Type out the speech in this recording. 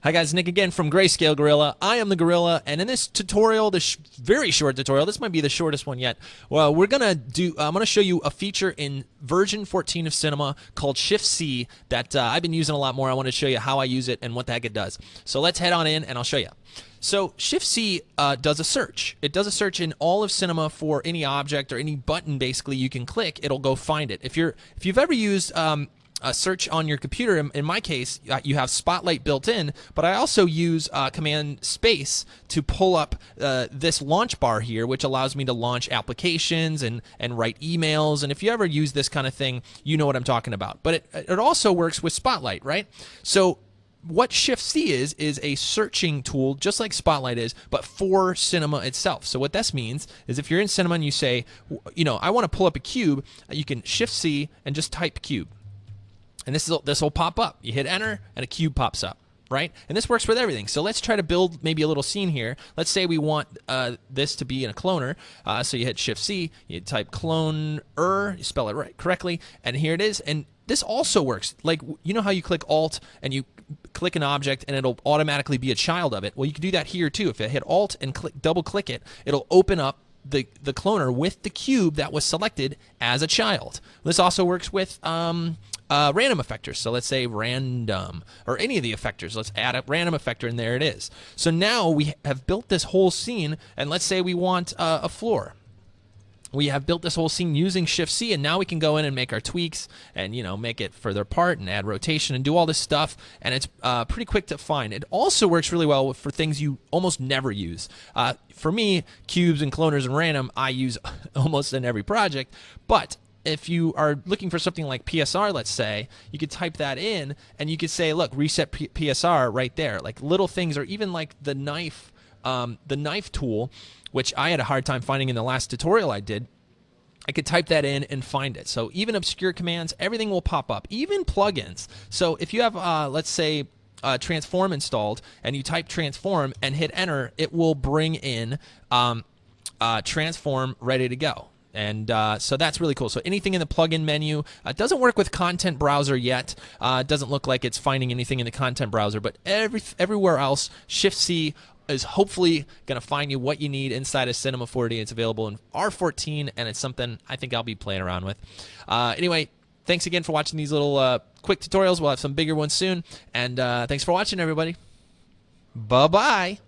Hi guys, Nick again from Grayscale Gorilla. I am the Gorilla, and in this tutorial, this very short tutorial, this might be the shortest one yet. Well, I'm gonna show you a feature in version 14 of Cinema called Shift C that I've been using a lot more. I want to show you how I use it and what the heck it does. So let's head on in, and I'll show you. So Shift C does a search. It does a search in all of Cinema for any object or any button basically you can click. It'll go find it. If you've ever used a search on your computer, in my case, you have Spotlight built in, but I also use Command Space to pull up this launch bar here, which allows me to launch applications and write emails. And if you ever use this kind of thing, you know what I'm talking about. But it also works with Spotlight, right? So what Shift C is a searching tool, just like Spotlight is, but for Cinema itself. So what this means is if you're in Cinema and you say, I want to pull up a cube, you can Shift C and just type cube. And this will pop up. You hit enter and a cube pops up, right? And this works with everything. So let's try to build maybe a little scene here. Let's say we want this to be in a cloner. So you hit Shift C, you type cloner, you spell it right correctly, and here it is. And this also works. Like, you know how you click Alt and you click an object and it'll automatically be a child of it? Well, you can do that here too. If I hit Alt and double click it, it'll open up the cloner with the cube that was selected as a child. This also works with random effectors. So let's say random, or any of the effectors. Let's add a random effector, and there it is. So now we have built this whole scene, and let's say we want a floor. We have built this whole scene using Shift C, and now we can go in and make our tweaks and make it further apart and add rotation and do all this stuff, and it's pretty quick to find. It also works really well for things you almost never use. For me, cubes and cloners and random I use almost in every project, but if you are looking for something like PSR, let's say, you could type that in and you could say, look, reset PSR right there. Like little things, or even like the knife tool, which I had a hard time finding in the last tutorial I did. I could type that in and find it. So even obscure commands, everything will pop up, even plugins. So if you have, let's say, transform installed and you type transform and hit enter, it will bring in transform ready to go. And so that's really cool. So anything in the plugin menu, it doesn't work with content browser yet. It doesn't look like it's finding anything in the content browser, but everywhere else, Shift C is hopefully going to find you what you need inside of Cinema 4D. It's available in R14, and it's something I think I'll be playing around with. Anyway, thanks again for watching these little quick tutorials. We'll have some bigger ones soon, and thanks for watching, everybody. Bye-bye.